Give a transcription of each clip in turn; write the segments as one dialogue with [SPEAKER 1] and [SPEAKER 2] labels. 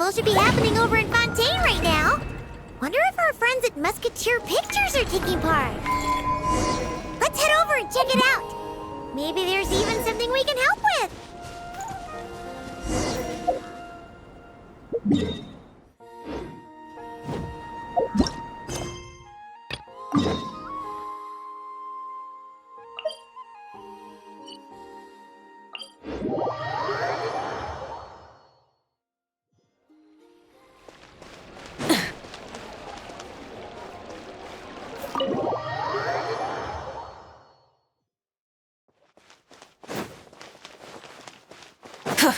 [SPEAKER 1] Festival should be happening over in Fontaine right now. Wonder if our friends at Musketeer Pictures are taking part. Let's head over and check it out. Maybe there's even something we can help with.
[SPEAKER 2] Phew.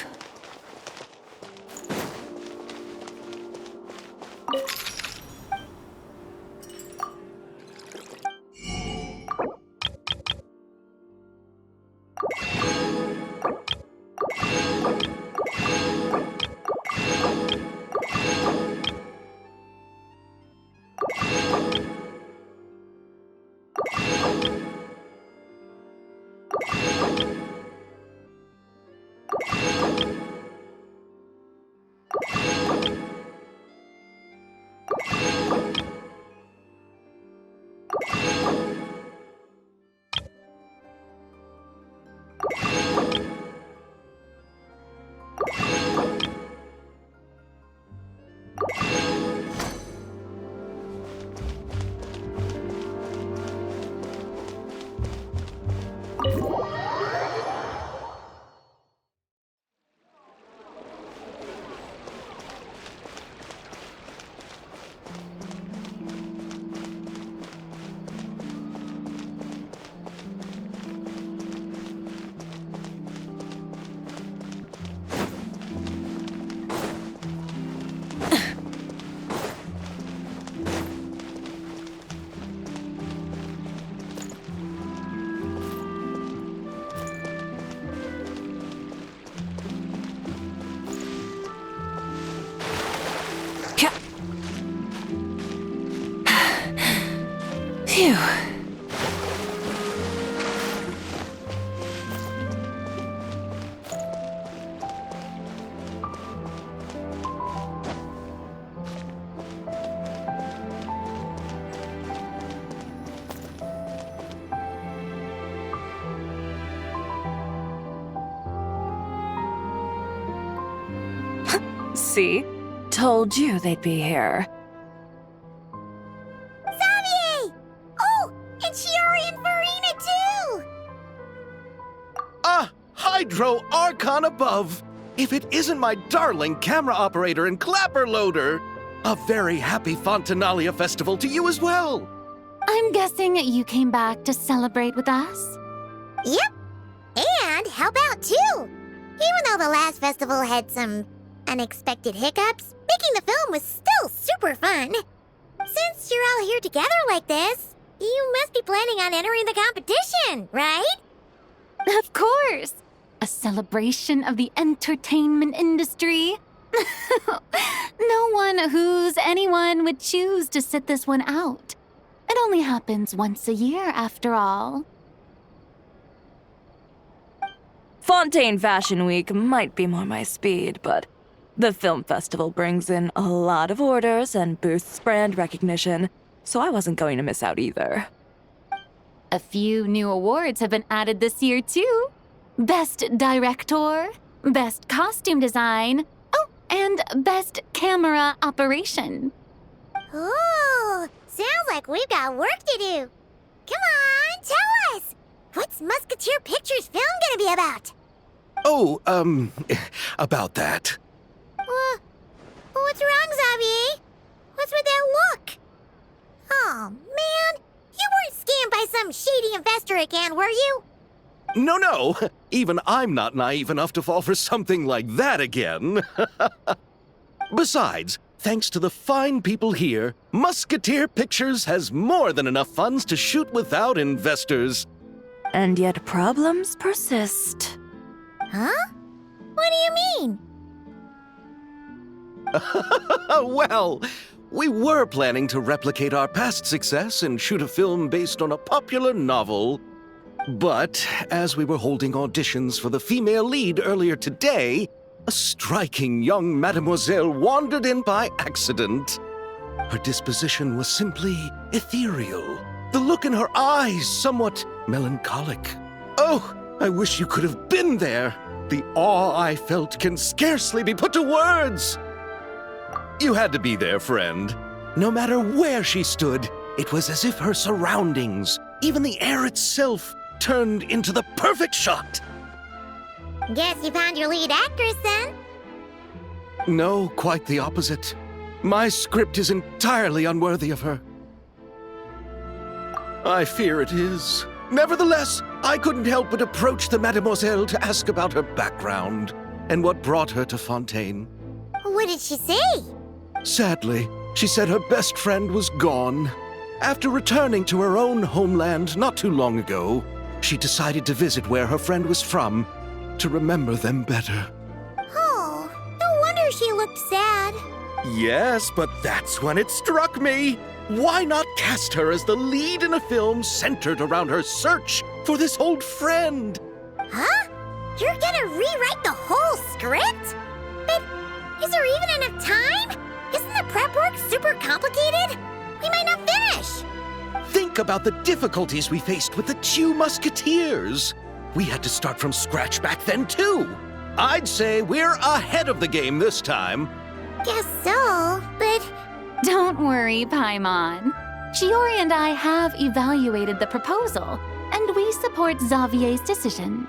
[SPEAKER 2] See? Told you they'd be here.
[SPEAKER 3] Hydro Archon above! If it isn't my darling camera operator and clapper loader! A very happy Fontanalia festival to you as well!
[SPEAKER 4] I'm guessing you came back to celebrate with us?
[SPEAKER 1] Yep, and help out too! Even though the last festival had some unexpected hiccups, making the film was still super fun. Since you're all here together like this, you must be planning on entering the competition, right?
[SPEAKER 4] Of course! A celebration of the entertainment industry. No one who's anyone would choose to sit this one out. It only happens once a year, after all.
[SPEAKER 2] Fontaine Fashion Week might be more my speed, but the film festival brings in a lot of orders and boosts brand recognition, so I wasn't going to miss out either.
[SPEAKER 4] A few new awards have been added this year, too. Best Director, Best Costume Design, oh, and Best Camera Operation.
[SPEAKER 1] Ooh, sounds like we've got work to do. Come on, tell us! What's Musketeer Pictures film gonna be about?
[SPEAKER 3] Oh, about that.
[SPEAKER 1] What's wrong, Xavier? What's with that look? Oh, man, you weren't scammed by some shady investor again, were you?
[SPEAKER 3] No. Even I'm not naive enough to fall for something like that again. Besides, thanks to the fine people here, Musketeer Pictures has more than enough funds to shoot without investors.
[SPEAKER 2] And yet problems persist.
[SPEAKER 1] Huh? What do you mean?
[SPEAKER 3] Well, we were planning to replicate our past success and shoot a film based on a popular novel. But as we were holding auditions for the female lead earlier today, A striking young mademoiselle wandered in by accident. Her disposition was simply ethereal. The look in her eyes somewhat melancholic. Oh, I wish you could have been there. The awe I felt can scarcely be put to words. You had to be there, friend. No matter where she stood, it was as if her surroundings, even the air itself, turned into the perfect shot.
[SPEAKER 1] Guess you found your lead actress then?
[SPEAKER 3] No, quite the opposite. My script is entirely unworthy of her. I fear it is. Nevertheless, I couldn't help but approach the mademoiselle to ask about her background and what brought her to Fontaine.
[SPEAKER 1] What did she say?
[SPEAKER 3] Sadly, she said her best friend was gone. After returning to her own homeland not too long ago, she decided to visit where her friend was from to remember them better.
[SPEAKER 1] Oh, no wonder she looked sad.
[SPEAKER 3] Yes, but that's when it struck me. Why not cast her as the lead in a film centered around her search for this old friend?
[SPEAKER 1] Huh? You're gonna rewrite the whole script? But is there even enough time? Isn't the prep work super complicated? We might not finish.
[SPEAKER 3] Think about the difficulties we faced with the two musketeers. We had to start from scratch back then, too. I'd say we're ahead of the game this time.
[SPEAKER 1] Guess so, but
[SPEAKER 4] Don't worry, Paimon. Shiori and I have evaluated the proposal, and we support Xavier's decision.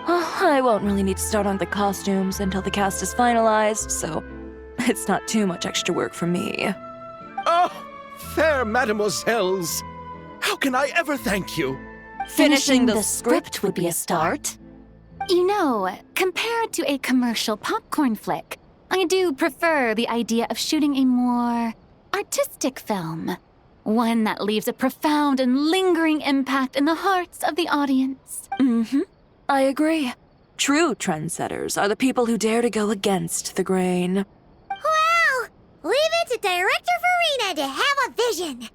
[SPEAKER 2] I won't really need to start on the costumes until the cast is finalized, so it's not too much extra work for me.
[SPEAKER 3] Oh, fair mademoiselles. How can I ever thank you?
[SPEAKER 2] Finishing the script would be a start.
[SPEAKER 4] You know, compared to a commercial popcorn flick, I do prefer the idea of shooting a more artistic film. One that leaves a profound and lingering impact in the hearts of the audience.
[SPEAKER 2] I agree. True trendsetters are the people who dare to go against the grain.
[SPEAKER 1] wow! Leave it to Director Farina to have a vision.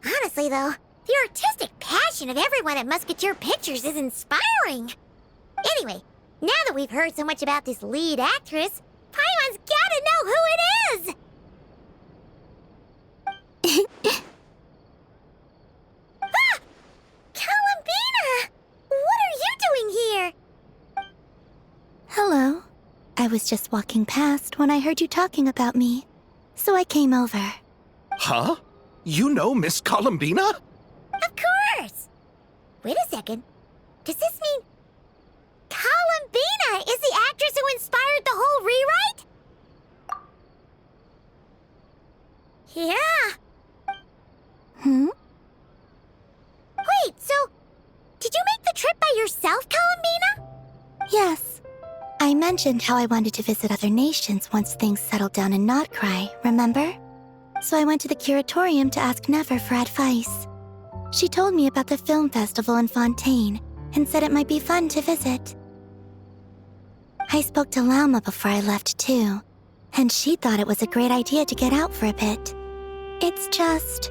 [SPEAKER 1] Honestly, though, the artistic passion of everyone at Musketeer Pictures is inspiring. Anyway, now that we've heard so much about this lead actress, Paimon's gotta know who it is! Ah! Columbina! What are you doing here?
[SPEAKER 5] Hello. I was just walking past when I heard you talking about me, so I came over.
[SPEAKER 3] Huh? You know Miss Columbina?
[SPEAKER 1] Of course! Wait a second. Does this mean Columbina is the actress who inspired the whole rewrite? Yeah. Wait, so did you make the trip by yourself, Columbina?
[SPEAKER 5] Yes. I mentioned how I wanted to visit other nations once things settled down in Notcry, remember? So I went to the curatorium to ask Never for advice. She told me about the film festival in Fontaine and said it might be fun to visit. I spoke to Lauma before I left too, and she thought it was a great idea to get out for a bit. It's just,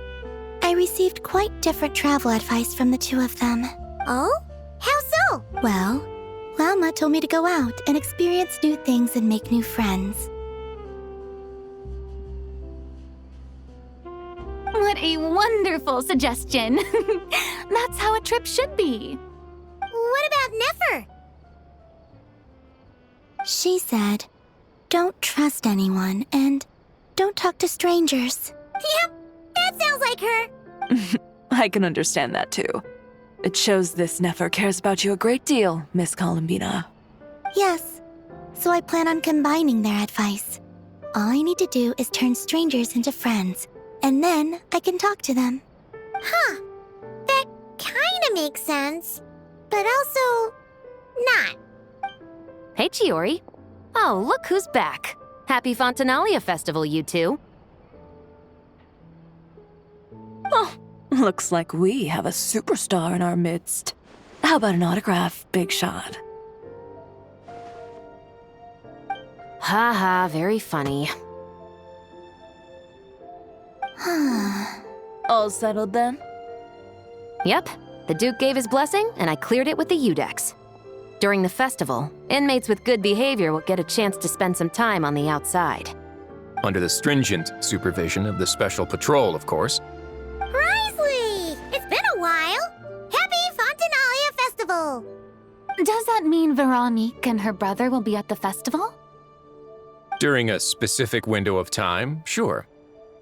[SPEAKER 5] I received quite different travel advice from the two of them.
[SPEAKER 1] Oh? How so?
[SPEAKER 5] Well, Lauma told me to go out and experience new things and make new friends.
[SPEAKER 4] What a wonderful suggestion. That's how a trip should be.
[SPEAKER 1] What about Nefer?
[SPEAKER 5] She said, don't trust anyone and don't talk to strangers.
[SPEAKER 1] Yep, that sounds like her.
[SPEAKER 2] I can understand that too. It shows this Nefer cares about you a great deal, Miss Columbina.
[SPEAKER 5] Yes, so I plan on combining their advice. All I need to do is turn strangers into friends, and then I can talk to them.
[SPEAKER 1] Huh. That kinda makes sense, but also not.
[SPEAKER 6] Hey, Chiori. Oh, look who's back. Happy Fontanalia Festival, you two.
[SPEAKER 2] Oh, looks like we have a superstar in our midst. How about an autograph, Big Shot?
[SPEAKER 6] Ha, very funny.
[SPEAKER 2] All settled then?
[SPEAKER 6] Yep, the Duke gave his blessing, and I cleared it with the Udex. During the festival, inmates with good behavior will get a chance to spend some time on the outside.
[SPEAKER 7] Under the stringent supervision of the Special Patrol, of course.
[SPEAKER 1] Risley! It's been a while! Happy Fontinalia Festival!
[SPEAKER 4] Does that mean Veronique and her brother will be at the festival?
[SPEAKER 7] During a specific window of time, sure.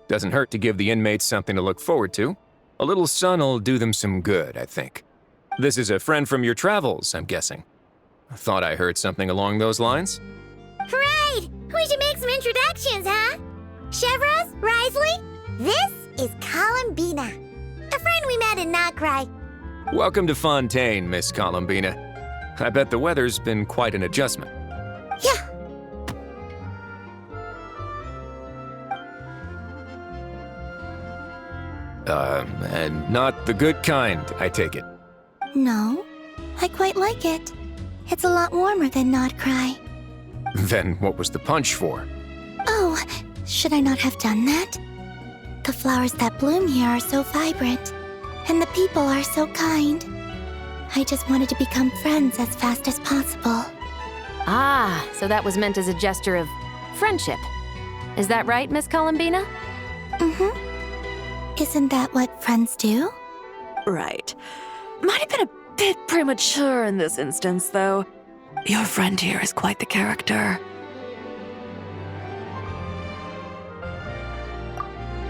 [SPEAKER 7] Doesn't hurt to give the inmates something to look forward to. A little sun'll do them some good, I think. This is a friend from your travels, I'm guessing. I thought I heard something along those lines.
[SPEAKER 1] Right! We should make some introductions, huh? Chevros, Risley, this is Columbina, a friend we met in Notcry.
[SPEAKER 7] Welcome to Fontaine, Miss Columbina. I bet the weather's been quite an adjustment.
[SPEAKER 1] Yeah.
[SPEAKER 7] And not the good kind, I take it.
[SPEAKER 5] No, I quite like it. It's a lot warmer than Notcry.
[SPEAKER 7] Then what was the punch for?
[SPEAKER 5] Oh, should I not have done that? The flowers that bloom here are so vibrant, and the people are so kind. I just wanted to become friends as fast as possible.
[SPEAKER 6] Ah, so that was meant as a gesture of friendship. Is that right, Miss Columbina?
[SPEAKER 5] Mm-hmm. Isn't that what friends do?
[SPEAKER 2] Right. Might have been a bit premature in this instance, though. Your friend here is quite the character.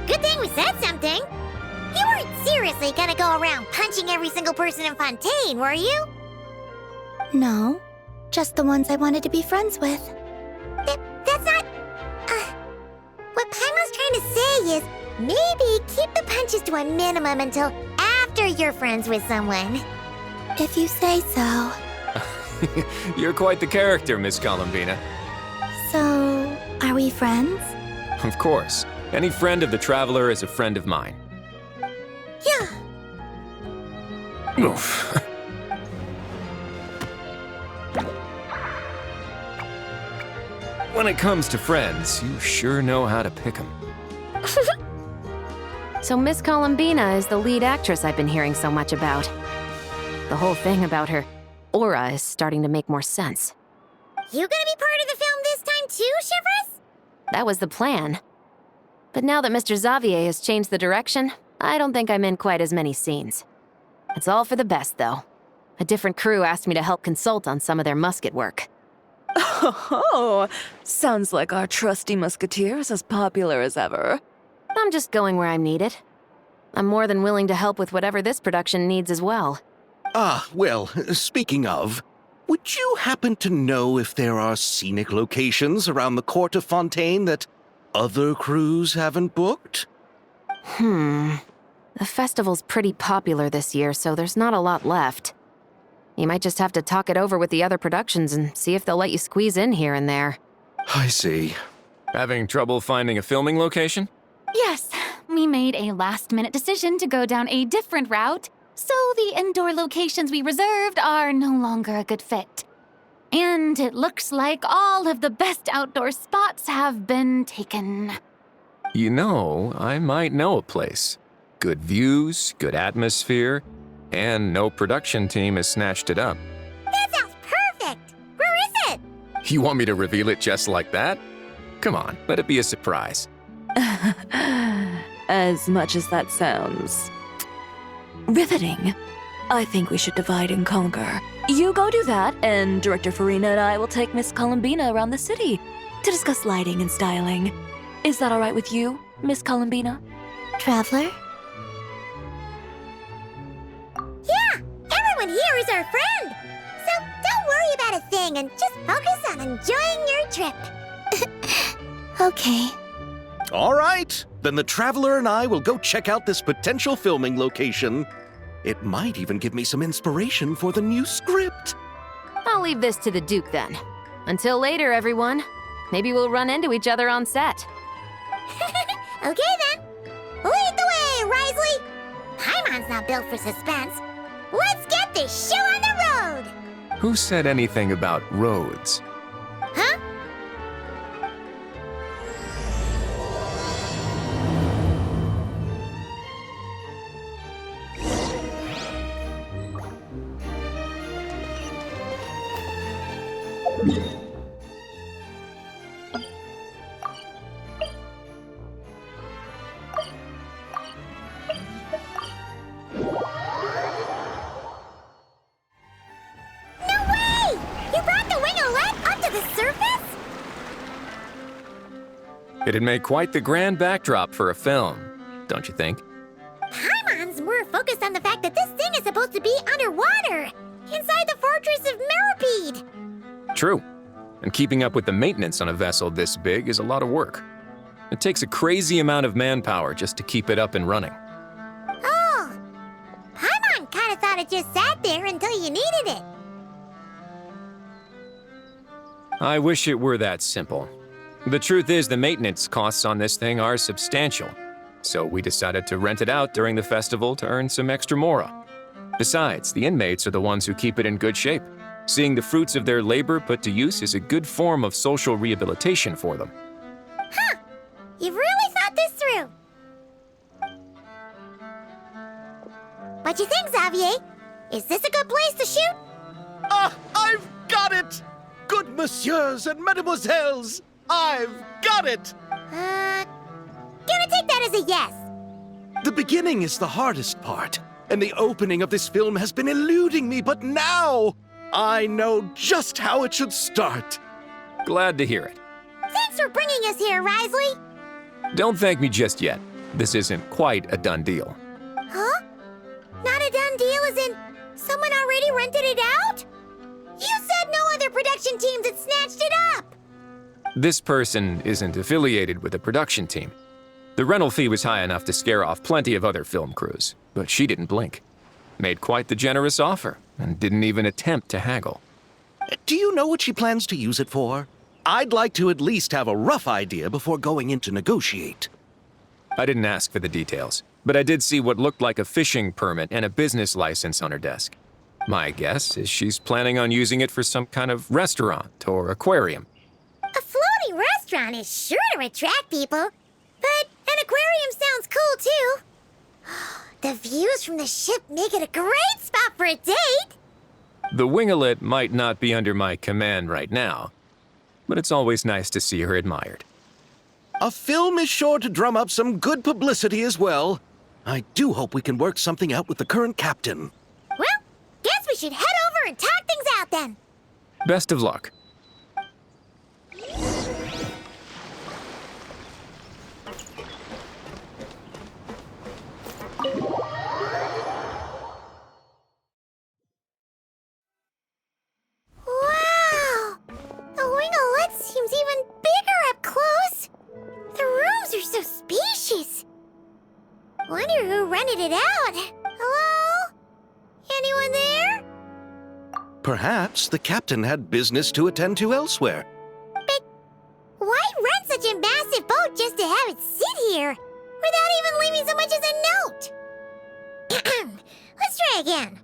[SPEAKER 1] Good thing we said something. You weren't seriously gonna go around punching every single person in Fontaine, were you?
[SPEAKER 5] No, just the ones I wanted to be friends with.
[SPEAKER 1] That's not... What Paimon's trying to say is, maybe keep the punches to a minimum until after you're friends with someone.
[SPEAKER 5] If you say so.
[SPEAKER 7] You're quite the character, Miss Columbina.
[SPEAKER 5] So, are we friends?
[SPEAKER 7] Of course. Any friend of the Traveler is a friend of mine.
[SPEAKER 1] Yeah.
[SPEAKER 7] Oof. When it comes to friends, you sure know how to pick 'em.
[SPEAKER 6] So Miss Columbina is the lead actress I've been hearing so much about. The whole thing about her aura is starting to make more sense.
[SPEAKER 1] You gonna be part of the film this time too, Chevros?
[SPEAKER 6] That was the plan. But now that Mr. Xavier has changed the direction, I don't think I'm in quite as many scenes. It's all for the best, though. A different crew asked me to help consult on some of their musket work.
[SPEAKER 2] Oh, sounds like our trusty musketeer is as popular as ever.
[SPEAKER 6] I'm just going where I'm needed. I'm more than willing to help with whatever this production needs as well.
[SPEAKER 3] Ah, well, speaking of, would you happen to know if there are scenic locations around the court of Fontaine that other crews haven't booked?
[SPEAKER 6] The festival's pretty popular this year, so there's not a lot left. You might just have to talk it over with the other productions and see if they'll let you squeeze in here and there.
[SPEAKER 3] I see.
[SPEAKER 7] Having trouble finding a filming location?
[SPEAKER 4] Yes, we made a last-minute decision to go down a different route, so the indoor locations we reserved are no longer a good fit. And it looks like all of the best outdoor spots have been taken.
[SPEAKER 7] You know, I might know a place. Good views, good atmosphere, and no production team has snatched it up.
[SPEAKER 1] That sounds perfect! Where is it?
[SPEAKER 7] You want me to reveal it just like that? Come on, let it be a surprise.
[SPEAKER 2] As much as that sounds riveting, I think we should divide and conquer. You go do that, and Director Farina and I will take Miss Columbina around the city to discuss lighting and styling. Is that all right with you, Miss Columbina?
[SPEAKER 5] Traveler?
[SPEAKER 1] Yeah, everyone here is our friend. So don't worry about a thing and just focus on enjoying your trip.
[SPEAKER 5] Okay.
[SPEAKER 3] All right, then the Traveler and I will go check out this potential filming location. It might even give me some inspiration for the new script.
[SPEAKER 6] I'll leave this to the Duke then. Until later, everyone. Maybe we'll run into each other on set.
[SPEAKER 1] Okay then. Lead the way, Risley. Paimon's not built for suspense. Let's get this show on the road.
[SPEAKER 7] Who said anything about roads?
[SPEAKER 1] Huh? to the surface?
[SPEAKER 7] It'd make quite the grand backdrop for a film, don't you think?
[SPEAKER 1] Paimon's more focused on the fact that this thing is supposed to be underwater, inside the fortress of Meropide.
[SPEAKER 7] True. And keeping up with the maintenance on a vessel this big is a lot of work. It takes a crazy amount of manpower just to keep it up and running.
[SPEAKER 1] Oh, Paimon kind of thought it just sat there until you needed it.
[SPEAKER 7] I wish it were that simple. The truth is, the maintenance costs on this thing are substantial, so we decided to rent it out during the festival to earn some extra mora. Besides, the inmates are the ones who keep it in good shape. Seeing the fruits of their labor put to use is a good form of social rehabilitation for them.
[SPEAKER 1] Huh, you've really thought this through. What you think, Xavier? Is this a good place to shoot?
[SPEAKER 3] Ah, I've got it! Good messieurs and mademoiselles, I've got it!
[SPEAKER 1] Gonna take that as a yes.
[SPEAKER 3] The beginning is the hardest part, and the opening of this film has been eluding me, but now I know just how it should start.
[SPEAKER 7] Glad to hear it.
[SPEAKER 1] Thanks for bringing us here, Risley.
[SPEAKER 7] Don't thank me just yet. This isn't quite a done deal.
[SPEAKER 1] Huh? Not a done deal as in someone already rented it out? You said no other production teams had snatched it up!
[SPEAKER 7] This person isn't affiliated with a production team. The rental fee was high enough to scare off plenty of other film crews, but she didn't blink. Made quite the generous offer, and didn't even attempt to haggle.
[SPEAKER 3] Do you know what she plans to use it for? I'd like to at least have a rough idea before going in to negotiate.
[SPEAKER 7] I didn't ask for the details, but I did see what looked like a fishing permit and a business license on her desk. My guess is she's planning on using it for some kind of restaurant or aquarium.
[SPEAKER 1] A floating restaurant is sure to attract people, but an aquarium sounds cool too. The views from the ship make it a great spot for a date.
[SPEAKER 7] The winglet might not be under my command right now, but it's always nice to see her admired.
[SPEAKER 3] A film is sure to drum up some good publicity as well. I do hope we can work something out with the current captain.
[SPEAKER 1] Well, guess we should head over and talk things out then.
[SPEAKER 7] Best of luck.
[SPEAKER 1] Wow! The winglet seems even bigger up close. The rooms are so spacious. Wonder who rented it out. Hello? Anyone there?
[SPEAKER 3] Perhaps the captain had business to attend to elsewhere.
[SPEAKER 1] But why rent such a massive boat just to have it sit here without even leaving so much as a note? Let's try again.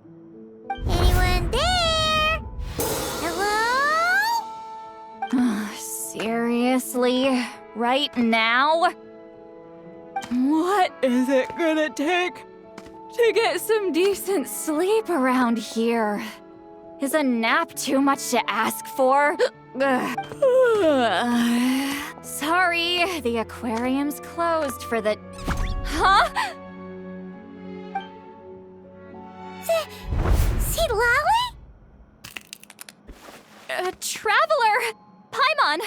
[SPEAKER 1] Anyone there? Hello?
[SPEAKER 4] Seriously? Right now?
[SPEAKER 2] What is it gonna take to get some decent sleep
[SPEAKER 4] Around here. Is a nap too much to ask for? Sorry, the aquarium's closed for the... Huh?
[SPEAKER 1] See Lolly?
[SPEAKER 4] Traveler! Paimon!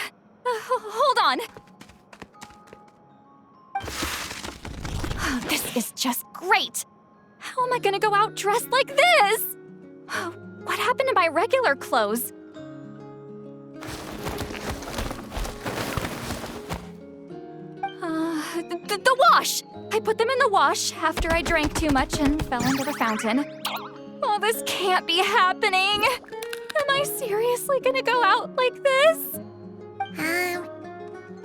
[SPEAKER 4] Hold on. This is just great. How am I gonna go out dressed like this? What happened to my regular clothes? The wash! I put them in the wash after I drank too much and fell into the fountain. Oh, this can't be happening. Am I seriously gonna go out like this?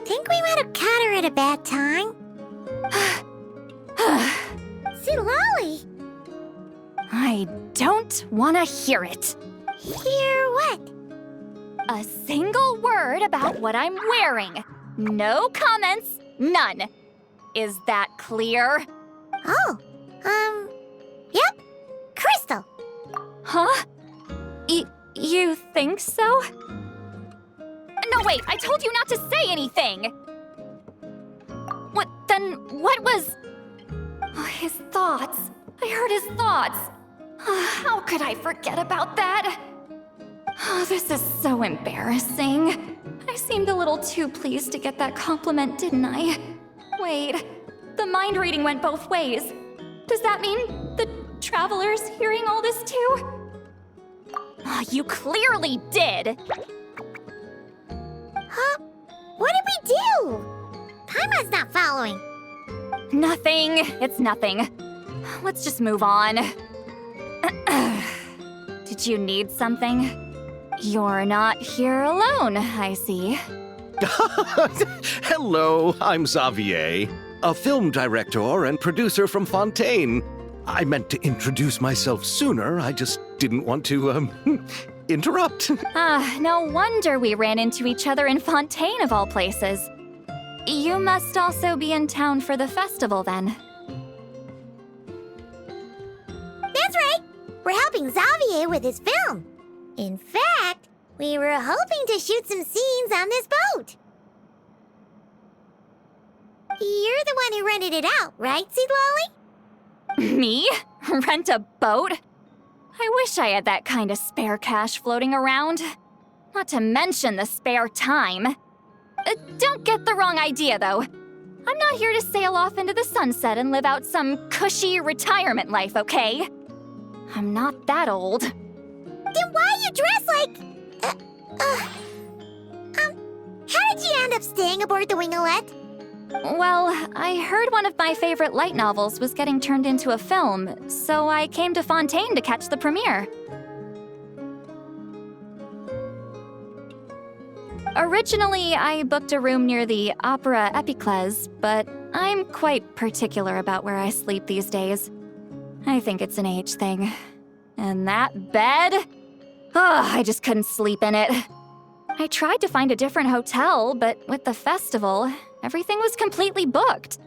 [SPEAKER 1] Think we might have caught her at a bad time. See Lolly?
[SPEAKER 4] I don't want to hear it.
[SPEAKER 1] Hear what?
[SPEAKER 4] A single word about what I'm wearing. No comments, none. Is that clear?
[SPEAKER 1] Oh, yep. Crystal.
[SPEAKER 4] Huh? You think so? No, wait, I told you not to say anything! What was... Oh, his thoughts. I heard his thoughts. How could I forget about that?
[SPEAKER 8] Oh, this is so embarrassing. I seemed a little too pleased to get that compliment, didn't I? Wait, the mind reading went both ways. Does that mean the traveler's hearing all this too? Oh, you clearly did!
[SPEAKER 1] Huh? What did we do? Kaima's not following.
[SPEAKER 8] Nothing. It's nothing. Let's just move on. Did you need something? You're not here alone, I see.
[SPEAKER 3] Hello, I'm Xavier, a film director and producer from Fontaine. I meant to introduce myself sooner, I just didn't want to, interrupt.
[SPEAKER 8] No wonder we ran into each other in Fontaine of all places. You must also be in town for the festival then.
[SPEAKER 1] That's right. We're helping Xavier with his film. In fact, we were hoping to shoot some scenes on this boat. You're the one who rented it out, right, Seed Lolly?
[SPEAKER 8] Me? Rent a boat? I wish I had that kind of spare cash floating around. Not to mention the spare time. Don't get the wrong idea, though. I'm not here to sail off into the sunset and live out some cushy retirement life, okay? I'm not that old.
[SPEAKER 1] Then why you dress like... how did you end up staying aboard the Winglet?
[SPEAKER 8] Well, I heard one of my favorite light novels was getting turned into a film, so I came to Fontaine to catch the premiere. Originally, I booked a room near the Opera Epiclese, but I'm quite particular about where I sleep these days. I think it's an age thing. And that bed? I just couldn't sleep in it. I tried to find a different hotel, but with the festival, everything was completely booked.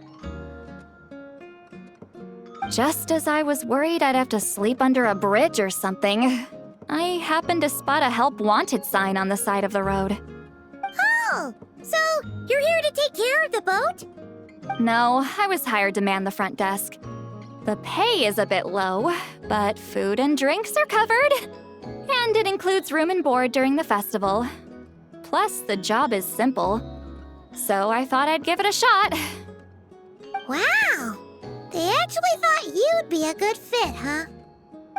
[SPEAKER 8] Just as I was worried I'd have to sleep under a bridge or something, I happened to spot a help wanted sign on the side of the road.
[SPEAKER 1] Oh, so you're here to take care of the boat?
[SPEAKER 8] No, I was hired to man the front desk. The pay is a bit low, but food and drinks are covered. And it includes room and board during the festival. Plus, the job is simple. So I thought I'd give it a shot.
[SPEAKER 1] Wow, they actually thought you'd be a good fit, huh?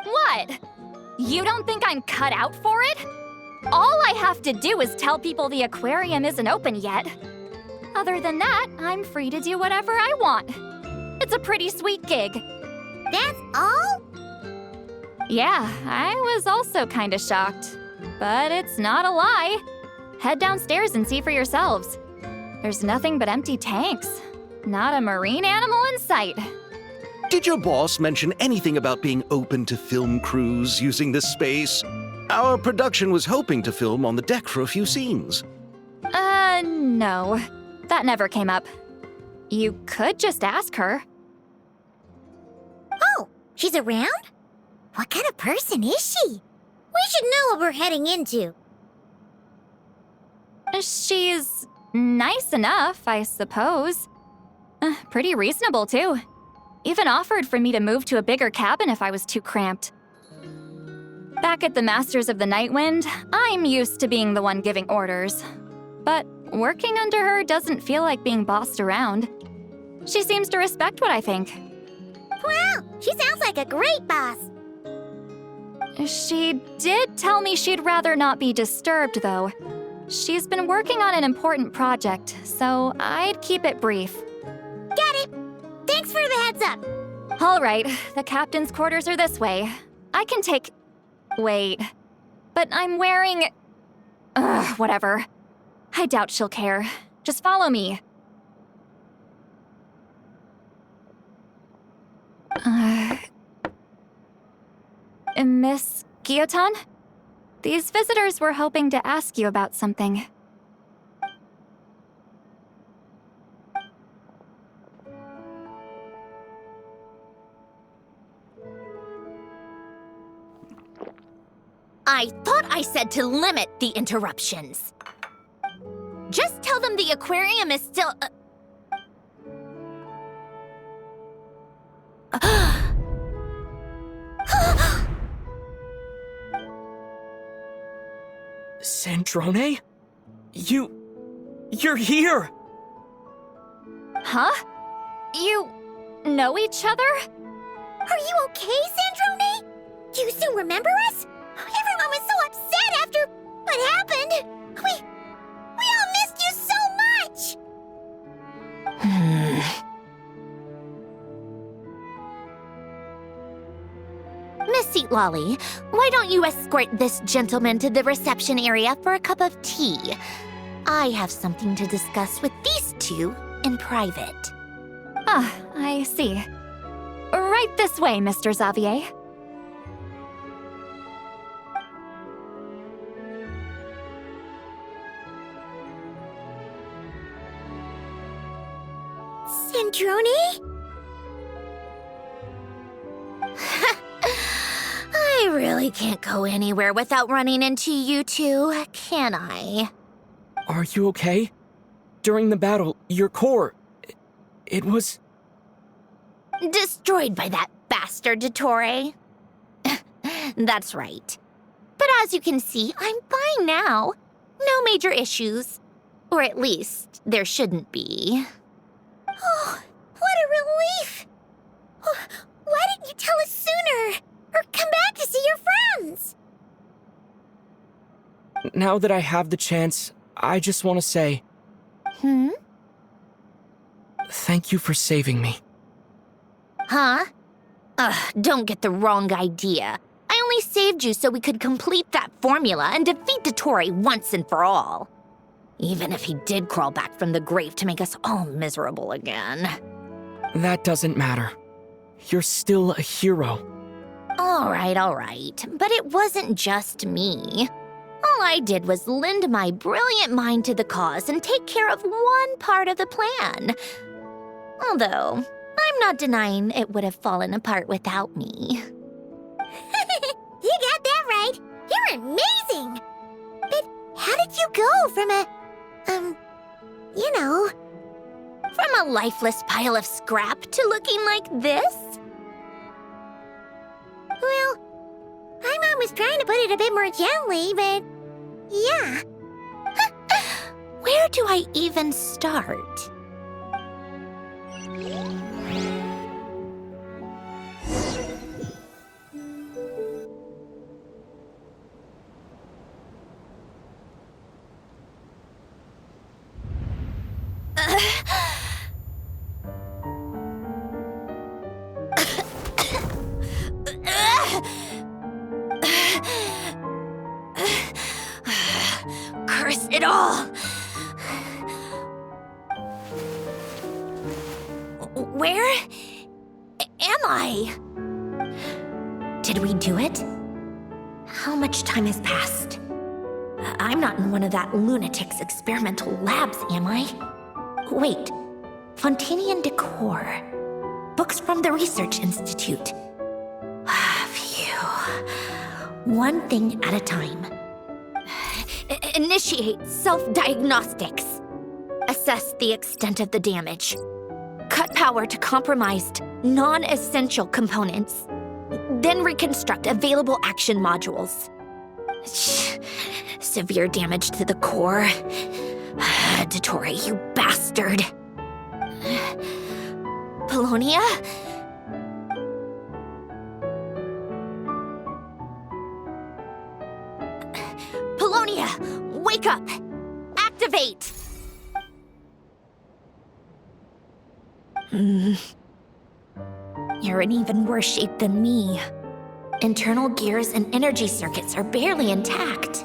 [SPEAKER 8] What? You don't think I'm cut out for it? All I have to do is tell people the aquarium isn't open yet. Other than that, I'm free to do whatever I want. It's a pretty sweet gig.
[SPEAKER 1] That's all?
[SPEAKER 8] Yeah, I was also kinda shocked. But it's not a lie. Head downstairs and see for yourselves. There's nothing but empty tanks. Not a marine animal in sight.
[SPEAKER 3] Did your boss mention anything about being open to film crews using this space? Our production was hoping to film on the deck for a few scenes.
[SPEAKER 8] No. That never came up. You could just ask her.
[SPEAKER 1] Oh, she's around? What kind of person is she? We should know what we're heading into.
[SPEAKER 8] She's nice enough, I suppose. Pretty reasonable, too. Even offered for me to move to a bigger cabin if I was too cramped. Back at the Masters of the Nightwind, I'm used to being the one giving orders. But working under her doesn't feel like being bossed around. She seems to respect what I think.
[SPEAKER 1] Wow, she sounds like a great boss.
[SPEAKER 8] She did tell me she'd rather not be disturbed, though. She's been working on an important project, so I'd keep it brief.
[SPEAKER 1] Got it. Thanks for the heads up.
[SPEAKER 8] All right, the captain's quarters are this way. I can take... Wait. But I'm wearing... whatever. I doubt she'll care. Just follow me. Miss Guillotin? These visitors were hoping to ask you about something.
[SPEAKER 9] I thought I said to limit the interruptions. Just tell them the aquarium is still...
[SPEAKER 10] Sandrone? You're here!
[SPEAKER 8] Huh? You know each other?
[SPEAKER 1] Are you okay, Sandrone? Do you still remember us? Everyone was so upset after what happened. We all missed you so much.
[SPEAKER 9] Miss Seat Lolly, why don't you escort this gentleman to the reception area for a cup of tea? I have something to discuss with these two in private.
[SPEAKER 8] Ah, I see. Right this way, Mr. Xavier.
[SPEAKER 1] Sandrone?
[SPEAKER 9] I really can't go anywhere without running into you two, can I?
[SPEAKER 10] Are you okay? During the battle, your core... It was...
[SPEAKER 9] Destroyed by that bastard Dottore. That's right. But as you can see, I'm fine now. No major issues. Or at least, there shouldn't be.
[SPEAKER 1] Oh, what a relief! Oh, why didn't you tell us sooner? Or come back to see your friends?
[SPEAKER 10] Now that I have the chance, I just want to say... Thank you for saving me.
[SPEAKER 9] Huh? Don't get the wrong idea. I only saved you so we could complete that formula and defeat Dottore once and for all. Even if he did crawl back from the grave to make us all miserable again.
[SPEAKER 10] That doesn't matter. You're still a hero.
[SPEAKER 9] All right. But it wasn't just me. All I did was lend my brilliant mind to the cause and take care of one part of the plan. Although, I'm not denying it would have fallen apart without me.
[SPEAKER 1] You got that right. You're amazing. But how did you go from
[SPEAKER 9] From a lifeless pile of scrap to looking like this?
[SPEAKER 1] Well, my mom was trying to put it a bit more gently, but yeah.
[SPEAKER 9] Where do I even start? Curse it all! Where am I? Did we do it? How much time has passed? I'm not in one of that lunatic's experimental labs, am I? Wait, Fontanian decor. Books from the Research Institute. Phew. One thing at a time. Initiate self-diagnostics. Assess the extent of the damage. Cut power to compromised, non-essential components. Then reconstruct available action modules. Severe damage to the core. Dottore, you bastard. Polonia? Polonia, wake up! Activate! You're in even worse shape than me. Internal gears and energy circuits are barely intact.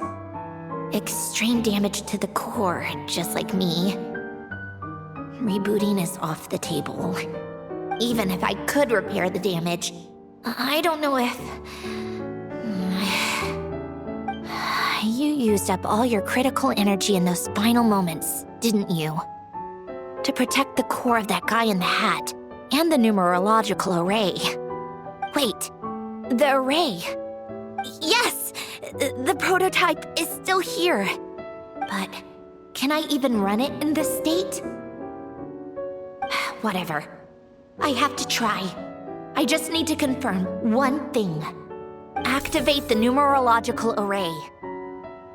[SPEAKER 9] Extreme damage to the core, just like me. Rebooting is off the table. Even if I could repair the damage, I don't know if... You used up all your critical energy in those final moments, didn't you? To protect the core of that guy in the hat, and the numerological array. Wait, the array. Yes! The prototype is still here. But can I even run it in this state? Whatever. I have to try. I just need to confirm one thing. Activate the numerological array.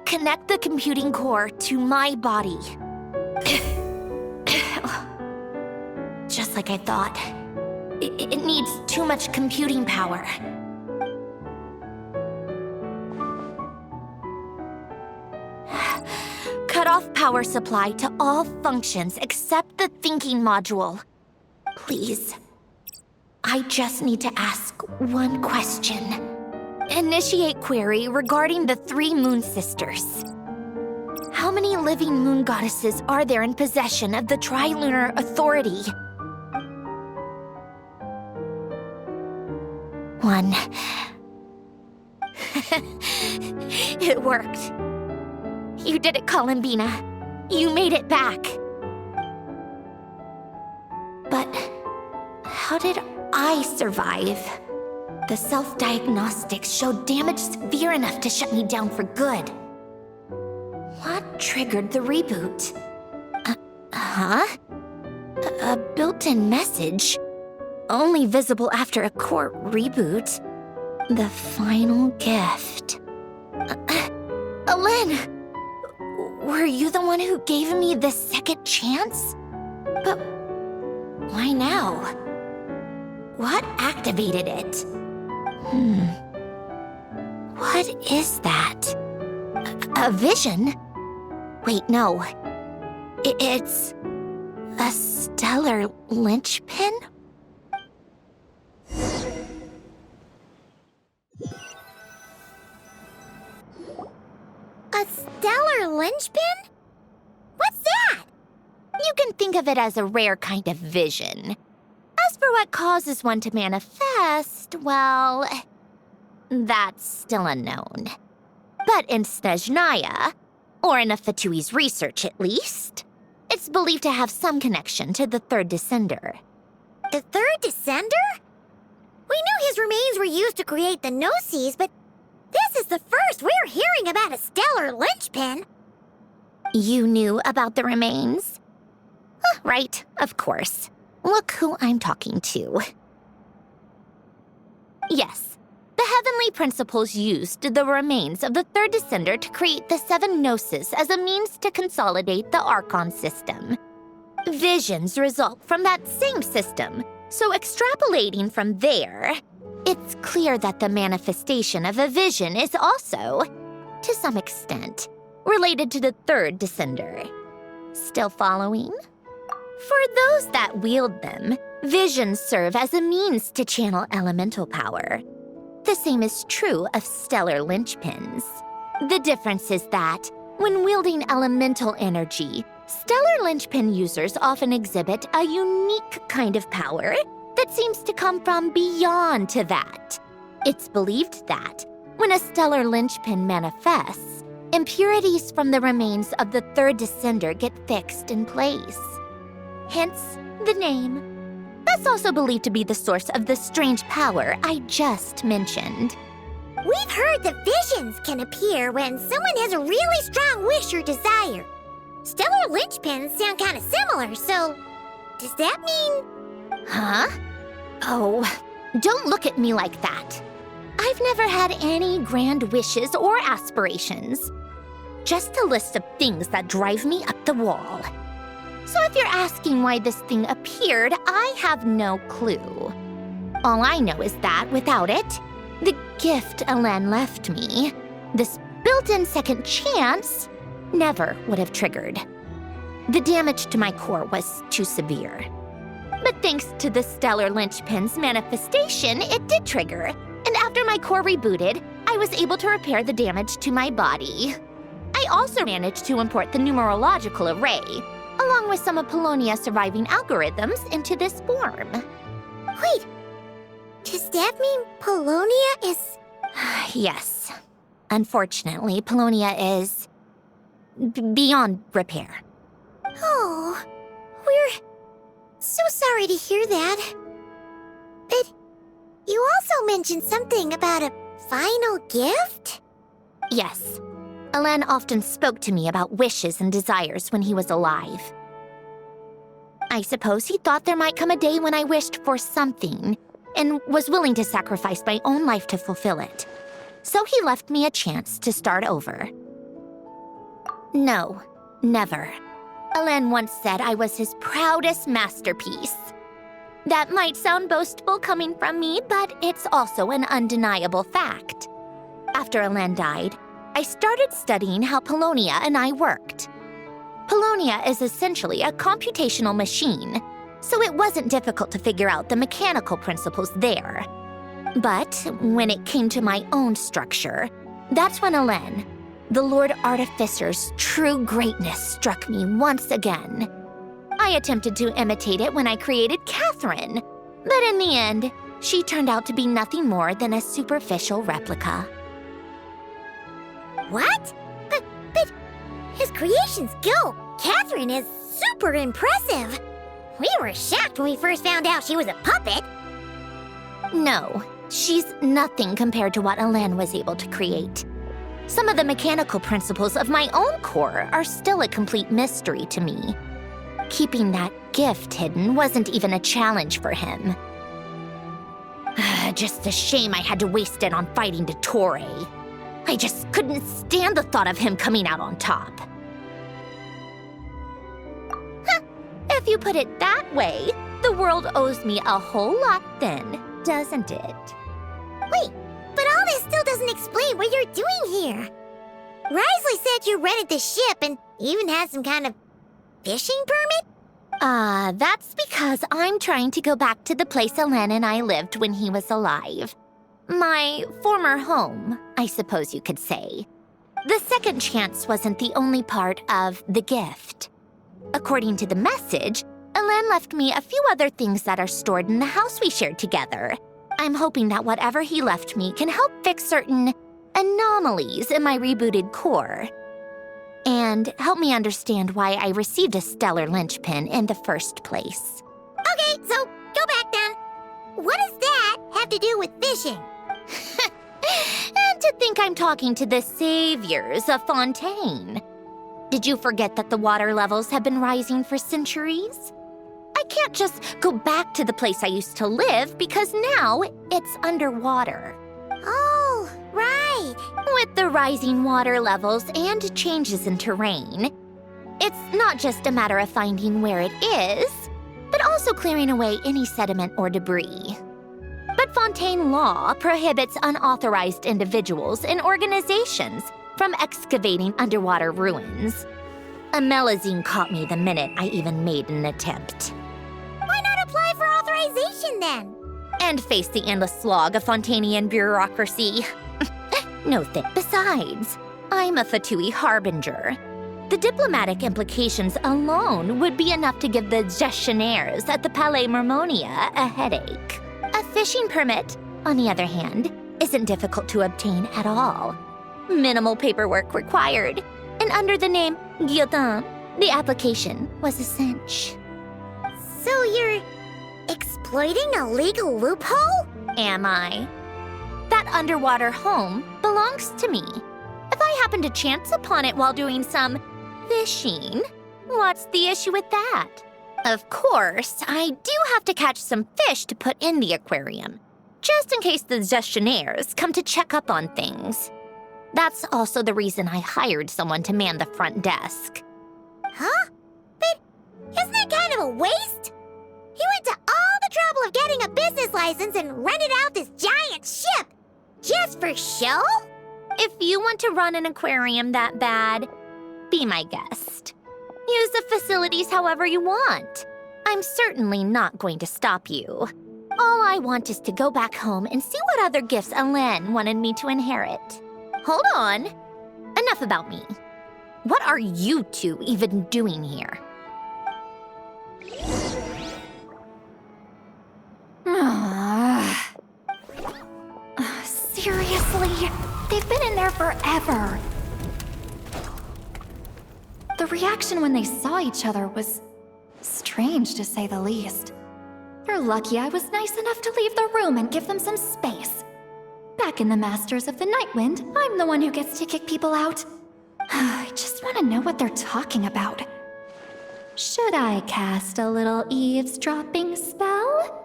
[SPEAKER 9] connect the computing core to my body. Just like I thought. It needs too much computing power. Cut off power supply to all functions except the thinking module. Please. I just need to ask one question. Initiate query regarding the 3 moon sisters. How many living moon goddesses are there in possession of the Trilunar Authority? 1. It worked. You did it, Columbina. You made it back. But how did I survive? The self-diagnostics showed damage severe enough to shut me down for good. What triggered the reboot? A built-in message? Only visible after a core reboot. The final gift. Alen! Were you the one who gave me this second chance? But why now? What activated it? What is that? A vision? Wait, no. It's a stellar linchpin?
[SPEAKER 1] A stellar linchpin? What's that?
[SPEAKER 9] You can think of it as a rare kind of vision. As for what causes one to manifest, well, that's still unknown. But in Snezhnaya, or in Afatui's research at least, it's believed to have some connection to the third descender.
[SPEAKER 1] The third descender? We knew his remains were used to create the Gnosis, but this is the first we're hearing about a stellar linchpin.
[SPEAKER 9] You knew about the remains? Right, of course. Look who I'm talking to. Yes, the Heavenly Principles used the remains of the third descender to create the 7 Gnosis as a means to consolidate the Archon system. Visions result from that same system, so extrapolating from there, it's clear that the manifestation of a vision is also, to some extent, related to the third descender. Still following? For those that wield them, visions serve as a means to channel elemental power. The same is true of stellar linchpins. The difference is that, when wielding elemental energy, stellar linchpin users often exhibit a unique kind of power that seems to come from beyond to that. It's believed that, when a stellar linchpin manifests, impurities from the remains of the third descender get fixed in place. Hence, the name. That's also believed to be the source of the strange power I just mentioned.
[SPEAKER 1] We've heard that visions can appear when someone has a really strong wish or desire. Stellar linchpins sound kind of similar, so does that mean...
[SPEAKER 9] Huh? Oh, don't look at me like that. I've never had any grand wishes or aspirations. Just a list of things that drive me up the wall. So if you're asking why this thing appeared, I have no clue. All I know is that without it, the gift Alen left me, this built-in second chance, never would have triggered. The damage to my core was too severe. But thanks to the stellar linchpin's manifestation, it did trigger. And after my core rebooted, I was able to repair the damage to my body. I also managed to import the numerological array, along with some of Polonia's surviving algorithms, into this form.
[SPEAKER 1] Wait, does that mean Polonia is...
[SPEAKER 9] Yes. Unfortunately, Polonia is... beyond repair.
[SPEAKER 1] Oh, we're so sorry to hear that. But you also mentioned something about a final gift?
[SPEAKER 9] Yes. Alen often spoke to me about wishes and desires when he was alive. I suppose he thought there might come a day when I wished for something, and was willing to sacrifice my own life to fulfill it. So he left me a chance to start over. No, never. Alen once said I was his proudest masterpiece. That might sound boastful coming from me, but it's also an undeniable fact. After Alen died, I started studying how Polonia and I worked. Polonia is essentially a computational machine, so it wasn't difficult to figure out the mechanical principles there. But when it came to my own structure, that's when Alen, the Lord Artificer's true greatness, struck me once again. I attempted to imitate it when I created Catherine, but in the end, she turned out to be nothing more than a superficial replica.
[SPEAKER 1] What? But his creation skill, Catherine, is super impressive. We were shocked when we first found out she was a puppet.
[SPEAKER 9] No, she's nothing compared to what Alen was able to create. Some of the mechanical principles of my own core are still a complete mystery to me. Keeping that gift hidden wasn't even a challenge for him. Just a shame I had to waste it on fighting Dottore. I just couldn't stand the thought of him coming out on top. If you put it that way, the world owes me a whole lot then, doesn't it?
[SPEAKER 1] Wait, but all this still doesn't explain what you're doing here. Risley said you rented the ship and even had some kind of fishing permit?
[SPEAKER 9] That's because I'm trying to go back to the place Alen and I lived when he was alive. My former home, I suppose you could say. The second chance wasn't the only part of the gift. According to the message, Alen left me a few other things that are stored in the house we shared together. I'm hoping that whatever he left me can help fix certain anomalies in my rebooted core. And help me understand why I received a stellar linchpin in the first place.
[SPEAKER 1] Okay, so go back then. What does that have to do with fishing?
[SPEAKER 9] And to think I'm talking to the saviors of Fontaine. Did you forget that the water levels have been rising for centuries? I can't just go back to the place I used to live because now it's underwater.
[SPEAKER 1] Oh, right.
[SPEAKER 9] With the rising water levels and changes in terrain, it's not just a matter of finding where it is, but also clearing away any sediment or debris. But Fontaine law prohibits unauthorized individuals and organizations from excavating underwater ruins. Amelazine caught me the minute I even made an attempt.
[SPEAKER 1] Why not apply for authorization then?
[SPEAKER 9] And face the endless slog of Fontainian bureaucracy. No thanks. Besides, I'm a Fatui harbinger. The diplomatic implications alone would be enough to give the gestionnaires at the Palais Mermonia a headache. A fishing permit, on the other hand, isn't difficult to obtain at all. Minimal paperwork required, and under the name Guillotin, the application was a cinch.
[SPEAKER 1] So you're exploiting a legal loophole?
[SPEAKER 9] Am I? That underwater home belongs to me. If I happen to chance upon it while doing some fishing, what's the issue with that? Of course, I do have to catch some fish to put in the aquarium, just in case the gestionnaires come to check up on things. That's also the reason I hired someone to man the front desk.
[SPEAKER 1] Huh? But isn't that kind of a waste? He went to all the trouble of getting a business license and rented out this giant ship. Just for show?
[SPEAKER 9] If you want to run an aquarium that bad, be my guest. Use the facilities however you want. I'm certainly not going to stop you. All I want is to go back home and see what other gifts Alen wanted me to inherit. Hold on. Enough about me. What are you two even doing here?
[SPEAKER 8] Seriously? They've been in there forever. The reaction when they saw each other was strange, to say the least. You're lucky I was nice enough to leave the room and give them some space. Back in the Masters of the Nightwind, I'm the one who gets to kick people out. I just want to know what they're talking about. Should I cast a little eavesdropping spell?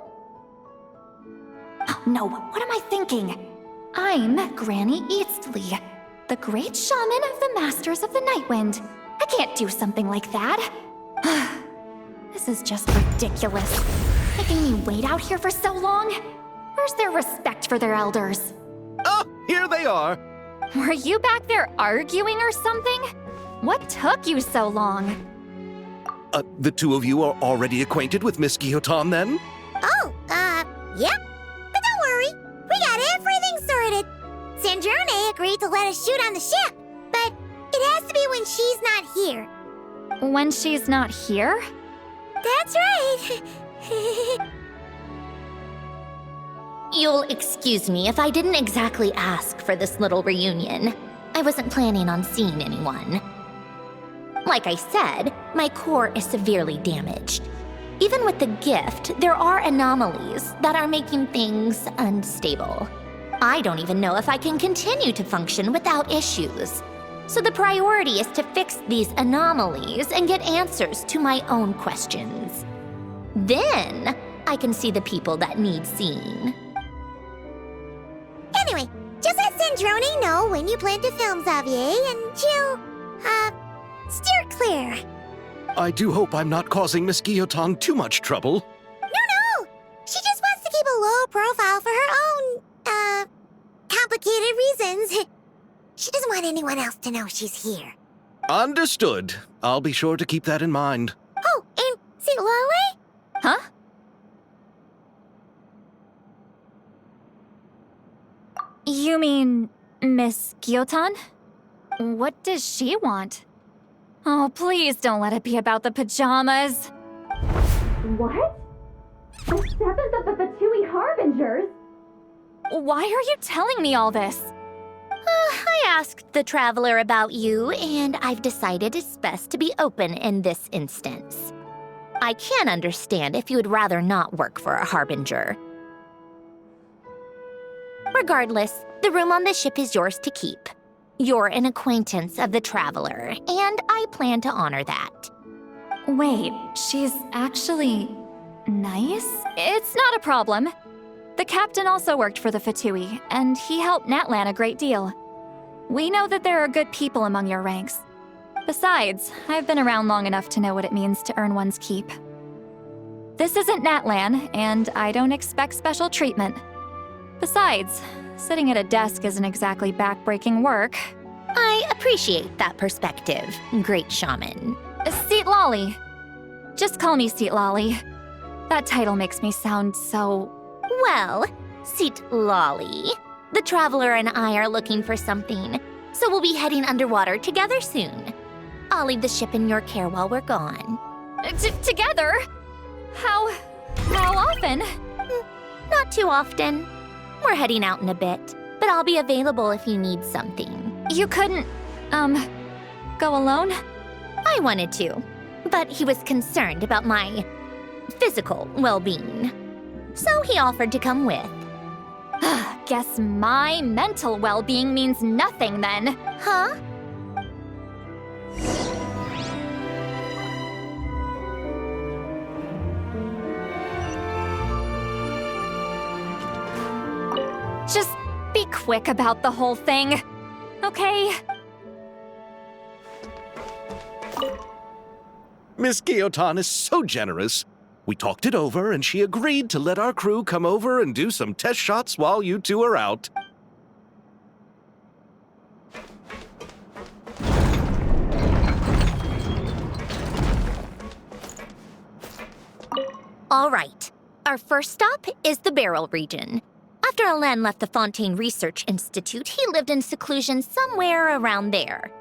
[SPEAKER 8] Oh no, what am I thinking? I'm Granny Eastley, The great shaman of the Masters of the Nightwind. I can't do something like that. This is just ridiculous. Making me wait out here for so long? Where's their respect for their elders?
[SPEAKER 3] Oh, here they are.
[SPEAKER 8] Were you back there arguing or something? What took you so long?
[SPEAKER 3] The two of you are already acquainted with Miss Guillotin, then?
[SPEAKER 1] Oh, yep. But don't worry, we got everything sorted. Sandrone agreed to let us shoot on the ship, but it has to be when she's not here.
[SPEAKER 8] When she's not here?
[SPEAKER 1] That's right.
[SPEAKER 9] You'll excuse me if I didn't exactly ask for this little reunion. I wasn't planning on seeing anyone. Like I said, my core is severely damaged. Even with the gift, there are anomalies that are making things unstable. I don't even know if I can continue to function without issues. So the priority is to fix these anomalies and get answers to my own questions. Then, I can see the people that need seeing.
[SPEAKER 1] Anyway, just let Sandrone know when you plan to film Xavier, and she'll, steer clear.
[SPEAKER 3] I do hope I'm not causing Miss Guillotin too much trouble.
[SPEAKER 1] No! She just wants to keep a low profile for her own, complicated reasons. She doesn't want anyone else to know she's here.
[SPEAKER 3] Understood. I'll be sure to keep that in mind.
[SPEAKER 1] Oh, and see Lale?
[SPEAKER 8] Huh? You mean Miss Guillotin? What does she want? Oh, please don't let it be about the pajamas. What? The 7th of the Fatui Harbingers? Why are you telling me all this?
[SPEAKER 9] I asked the traveler about you, and I've decided it's best to be open in this instance. I can understand if you would rather not work for a Harbinger. Regardless, the room on the ship is yours to keep. You're an acquaintance of the traveler, and I plan to honor that.
[SPEAKER 8] Wait, she's actually nice? It's not a problem. The captain also worked for the Fatui, and he helped Natlan a great deal. We know that there are good people among your ranks. Besides, I've been around long enough to know what it means to earn one's keep. This isn't Natlan, and I don't expect special treatment. Besides, sitting at a desk isn't exactly back-breaking work.
[SPEAKER 9] I appreciate that perspective, great shaman.
[SPEAKER 8] Seat Lolly. Just call me Seat Lolly. That title makes me sound so...
[SPEAKER 9] Well, Seat Lolly, the traveler and I are looking for something, so we'll be heading underwater together soon. I'll leave the ship in your care while we're gone.
[SPEAKER 8] Together? How often?
[SPEAKER 9] Not too often. We're heading out in a bit, but I'll be available if you need something.
[SPEAKER 8] You couldn't, go alone?
[SPEAKER 9] I wanted to, but he was concerned about my physical well-being. So he offered to come with.
[SPEAKER 8] Guess my mental well-being means nothing then.
[SPEAKER 9] Huh?
[SPEAKER 8] Just be quick about the whole thing, okay?
[SPEAKER 3] Miss Guillotin is so generous. We talked it over, and she agreed to let our crew come over and do some test shots while you two are out.
[SPEAKER 9] All right. Our first stop is the Beryl region. After Alain left the Fontaine Research Institute, he lived in seclusion somewhere around there.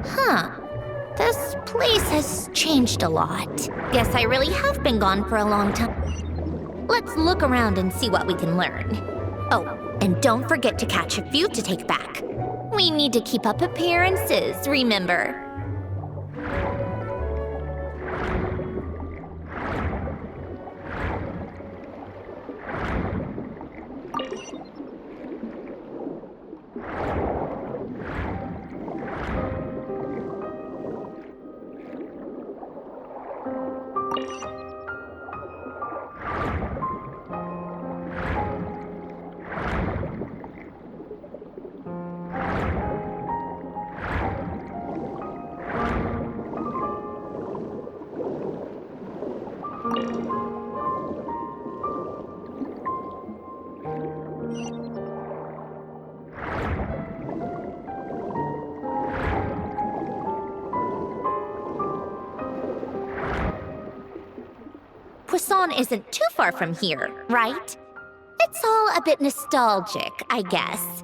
[SPEAKER 9] Huh. This place has changed a lot. Guess I really have been gone for a long time. Let's look around and see what we can learn. Oh, and don't forget to catch a few to take back. We need to keep up appearances, remember? town isn't too far from here, right? It's all a bit nostalgic, I guess.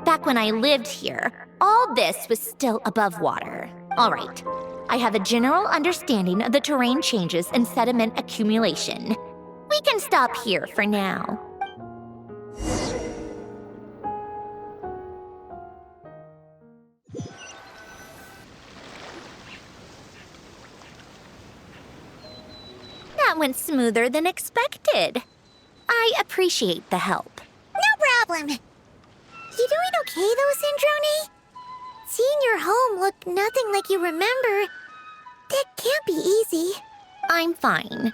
[SPEAKER 9] Back when I lived here, all this was still above water. All right, I have a general understanding of the terrain changes and sediment accumulation. We can stop here for now. That went smoother than expected. I appreciate the help.
[SPEAKER 1] No problem. You doing okay though, Sandrone? Seeing your home look nothing like you remember, that can't be easy.
[SPEAKER 9] I'm fine.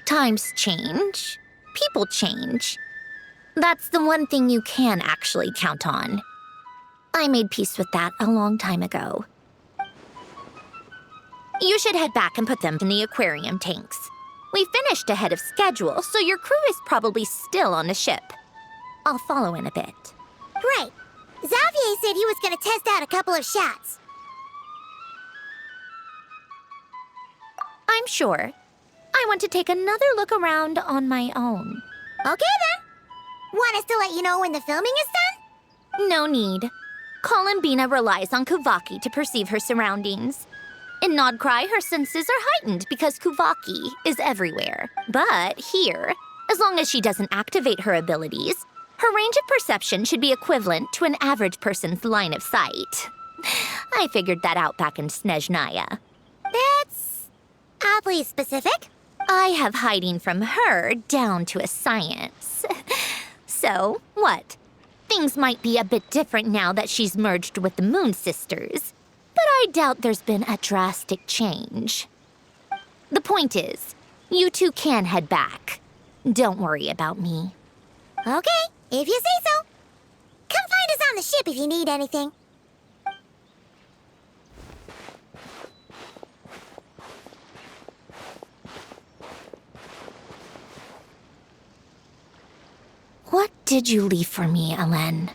[SPEAKER 9] Times change. People change. That's the one thing you can actually count on. I made peace with that a long time ago. You should head back and put them in the aquarium tanks. We finished ahead of schedule, so your crew is probably still on the ship. I'll follow in a bit.
[SPEAKER 1] Right. Xavier said he was gonna test out a couple of shots.
[SPEAKER 9] I'm sure. I want to take another look around on my own.
[SPEAKER 1] Okay then. Want us to let you know when the filming is done?
[SPEAKER 9] No need. Columbina relies on Kuvaki to perceive her surroundings. In Nodcry, her senses are heightened because Kuvaki is everywhere. But here, as long as she doesn't activate her abilities, her range of perception should be equivalent to an average person's line of sight. I figured that out back in Snezhnaya.
[SPEAKER 1] That's oddly specific.
[SPEAKER 9] I have hiding from her down to a science. So, what? Things might be a bit different now that she's merged with the Moon Sisters, but I doubt there's been a drastic change. The point is, you two can head back. Don't worry about me.
[SPEAKER 1] Okay, if you say so. Come find us on the ship if you need anything.
[SPEAKER 9] What did you leave for me, Alen?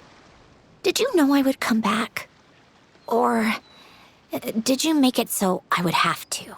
[SPEAKER 9] Did you know I would come back? Or did you make it so I would have to?